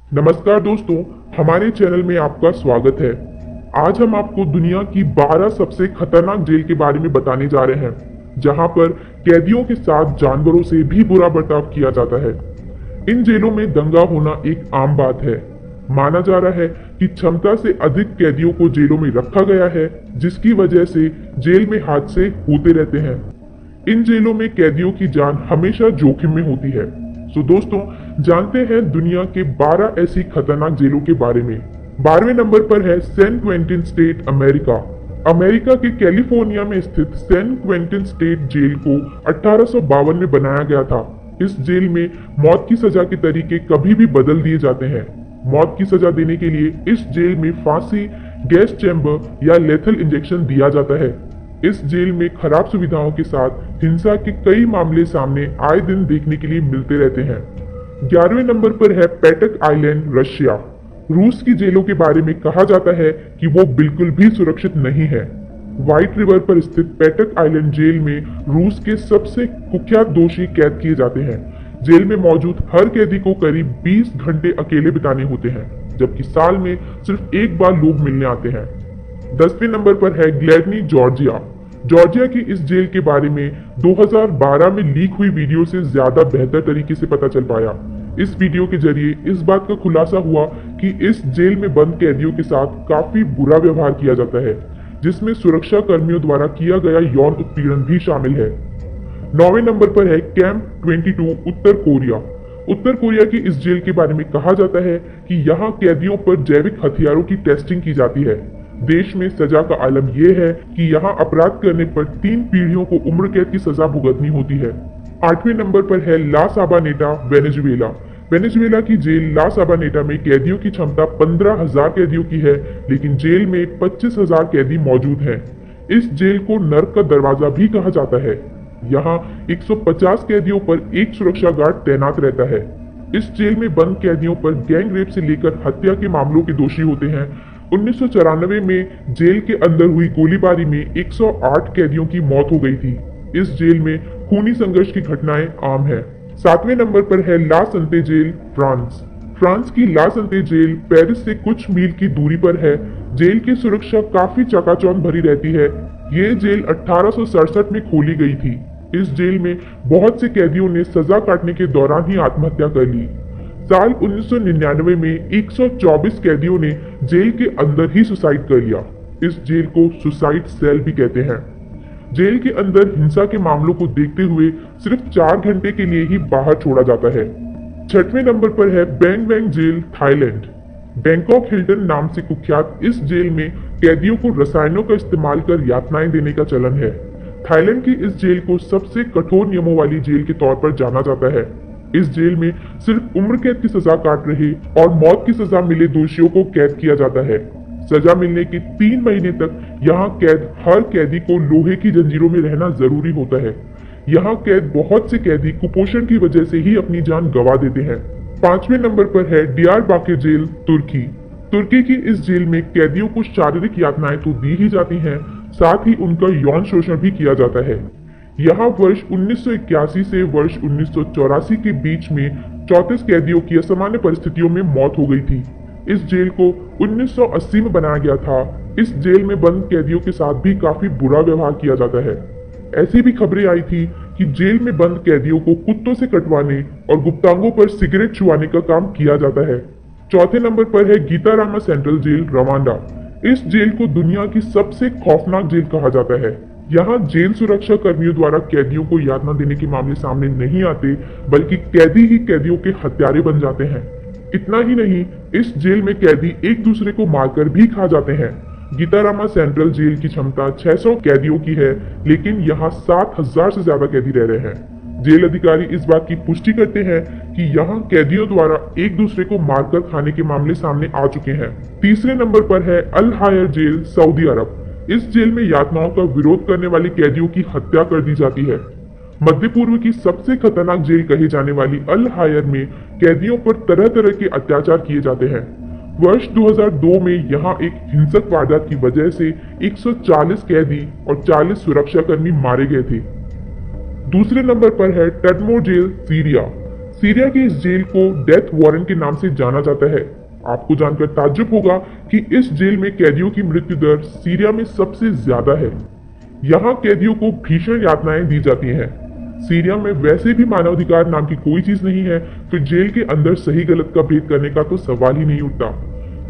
नमस्कार दोस्तों, हमारे चैनल में आपका स्वागत है। आज हम आपको दुनिया की 12 सबसे खतरनाक जेल के बारे में बताने जा रहे हैं, जहां पर कैदियों के साथ जानवरों से भी बुरा बर्ताव किया जाता है। इन जेलों में दंगा होना एक आम बात है। माना जा रहा है कि क्षमता से अधिक कैदियों को जेलों में रखा गया है, जिसकी वजह से जेल में हादसे होते रहते हैं। इन जेलों में कैदियों की जान हमेशा जोखिम में होती है। तो दोस्तों, जानते हैं दुनिया के 12 ऐसी खतरनाक जेलों के बारे में। 12वें नंबर पर है San Quentin State, America. America के कैलिफोर्निया में स्थित सैन क्वेंटिन स्टेट जेल को 1852 में बनाया गया था। इस जेल में मौत की सजा के तरीके कभी भी बदल दिए जाते हैं। मौत की सजा देने के लिए इस जेल में फांसी, गैस चैम्बर या लेथल इंजेक्शन दिया जाता है। इस जेल में खराब सुविधाओं के साथ हिंसा के कई मामले सामने आए दिन देखने के लिए मिलते रहते हैं। 11वें नंबर पर है पैटक आइलैंड, रशिया। रूस की जेलों के बारे में कहा जाता है कि वो बिल्कुल भी सुरक्षित नहीं है। व्हाइट रिवर पर स्थित पैटक आइलैंड जेल में रूस के सबसे कुख्यात दोषी कैद किए जाते हैं। जेल में मौजूद हर कैदी को करीब 20 घंटे अकेले बिताने होते हैं, जबकि साल में सिर्फ एक बार लोग मिलने आते हैं। 10वें नंबर पर है ग्लैडनी, जॉर्जिया। जॉर्जिया की इस जेल के बारे में 2012 में लीक हुई वीडियो से ज्यादा बेहतर तरीके से पता चल पाया। इस वीडियो के जरिए इस बात का खुलासा हुआ कि इस जेल में बंद कैदियों के साथ काफी बुरा व्यवहार किया जाता है, जिसमें सुरक्षा कर्मियों द्वारा किया गया यौन उत्पीड़न भी शामिल है। 9वें नंबर पर है कैंप 22, उत्तर कोरिया। उत्तर कोरिया की इस जेल के बारे में कहा जाता है कि यहाँ कैदियों पर जैविक हथियारों की टेस्टिंग की जाती है। देश में सजा का आलम यह है कि यहाँ अपराध करने पर 3 पीढ़ियों को उम्र कैद की सजा भुगतनी होती है। 8वें नंबर पर है ला साबानेटा, वेनेजुएला। वेनेजुएला की जेल ला साबानेटा में कैदियों की क्षमता 15,000 कैदियों की है, लेकिन जेल में 25,000 कैदी मौजूद हैं। इस जेल को नर्क का दरवाजा भी कहा जाता है। यहाँ 150 कैदियों पर एक सुरक्षा गार्ड तैनात रहता है। इस जेल में बंद कैदियों पर गैंग रेप से लेकर हत्या के मामलों के दोषी होते हैं। 1994 में जेल के अंदर हुई गोलीबारी में 108 कैदियों की मौत हो गई थी। इस जेल में खूनी संघर्ष की घटनाएं आम है। 7वें नंबर पर है ला संते जेल, फ्रांस। फ्रांस की ला संते जेल पेरिस से कुछ मील की दूरी पर है। जेल की सुरक्षा काफी चकाचौंध भरी रहती है। ये जेल 1867 में खोली गई थी। इस जेल में बहुत से कैदियों ने सजा काटने के दौरान ही आत्महत्या कर ली। साल 1999 में 124 कैदियों ने जेल के अंदर ही सुसाइड कर लिया। इस जेल को सुसाइड सेल भी कहते हैं। जेल के अंदर हिंसा के मामलों को देखते हुए सिर्फ 4 घंटे के लिए ही बाहर छोड़ा जाता है। 6वें नंबर पर है Bang Bang jail, Thailand. Bangkok Hilton नाम से कुख्यात इस जेल में कैदियों को रसायनों का इस्तेमाल कर यातनाएं देने का चलन है। थाईलैंड की इस जेल को सबसे कठोर नियमों वाली जेल के तौर पर जाना जाता है। इस जेल में सिर्फ उम्र कैद की सजा काट रहे और मौत की सजा मिले दोषियों को कैद किया जाता है। सजा मिलने के 3 महीने तक यहाँ कैद हर कैदी को लोहे की जंजीरों में रहना जरूरी होता है। यहाँ कैद बहुत से कैदी कुपोषण की वजह से ही अपनी जान गंवा देते हैं। 5वें नंबर पर है डियारबाकिर जेल, तुर्की। तुर्की की इस जेल में कैदियों को शारीरिक यातनाएं तो दी ही जाती हैं, साथ ही उनका यौन शोषण भी किया जाता है। यहाँ वर्ष 1981 से वर्ष 1984 के बीच में 34 कैदियों की असामान्य परिस्थितियों में मौत हो गई थी। इस जेल को 1980 में बनाया गया था। इस जेल में बंद कैदियों के साथ भी काफी बुरा व्यवहार किया जाता है। ऐसी भी खबरें आई थी कि जेल में बंद कैदियों को कुत्तों से कटवाने और गुप्तांगों पर सिगरेट छुआने का काम किया जाता है। 4थे नंबर पर है गीतारामा सेंट्रल जेल, रवांडा। इस जेल को दुनिया की सबसे खौफनाक जेल कहा जाता है। यहाँ जेल सुरक्षा कर्मियों द्वारा कैदियों को यातना देने के मामले सामने नहीं आते, बल्कि कैदी ही कैदियों के हत्यारे बन जाते हैं। इतना ही नहीं, इस जेल में कैदी एक दूसरे को मारकर भी खा जाते हैं। गीतारामा सेंट्रल जेल की क्षमता 600 कैदियों की है, लेकिन यहाँ 7,000 से ज्यादा कैदी रह रहे हैं। जेल अधिकारी इस बात की पुष्टि करते हैं कि यहाँ कैदियों द्वारा एक दूसरे को मारकर खाने के मामले सामने आ चुके हैं। 3रे नंबर पर है अल हायर जेल, सऊदी अरब। इस जेल में यातनाओं का विरोध करने वाले कैदियों की हत्या कर दी जाती है। मध्य पूर्व की सबसे खतरनाक जेल कही जाने वाली अल हायर में कैदियों पर तरह तरह के अत्याचार किए जाते हैं। वर्ष 2002 में यहाँ एक हिंसक वारदात की वजह से 140 कैदी और 40 सुरक्षाकर्मी मारे गए थे। दूसरे नंबर पर है टडमोर जेल, सीरिया। सीरिया की इस जेल को डेथ वारंट के नाम से जाना जाता है। आपको जानकर ताज्जुब होगा कि इस जेल में कैदियों की मृत्यु दर सीरिया में सबसे ज्यादा है। यहाँ कैदियों को भीषण यातनाएं दी जाती हैं। सीरिया में वैसे भी मानवाधिकार नाम की कोई चीज नहीं है, फिर जेल के अंदर सही गलत का भेद करने का तो सवाल ही नहीं उठता।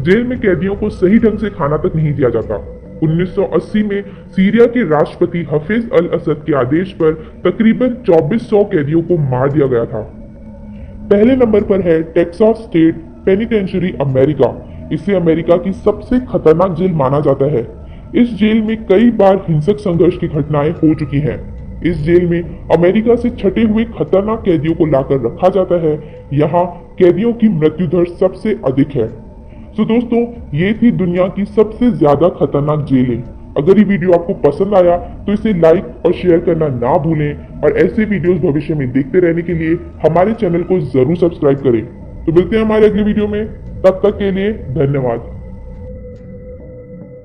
जेल में कैदियों को सही ढंग से खाना तक नहीं दिया जाता। 1980 में सीरिया के राष्ट्रपति हफीज अल असद के आदेश पर तकरीबन 2400 कैदियों को मार दिया गया था। पहले नंबर पर है टेक्सास स्टेट पेनिटेंशियरी अमेरिका। इसे अमेरिका की सबसे खतरनाक जेल माना जाता है। इस जेल में कई बार हिंसक संघर्ष की घटनाएं हो चुकी हैं। इस जेल में अमेरिका से छटे हुए खतरनाक कैदियों को लाकर रखा जाता है। यहाँ कैदियों की मृत्यु दर सबसे अधिक है। तो दोस्तों, ये थी दुनिया की सबसे ज्यादा खतरनाक जेलें। अगर ये वीडियो आपको पसंद आया तो इसे लाइक और शेयर करना ना भूलें और ऐसे वीडियोस भविष्य में देखते रहने के लिए हमारे चैनल को जरूर सब्सक्राइब करें। तो मिलते हैं हमारे अगले वीडियो में, तब तक के लिए धन्यवाद।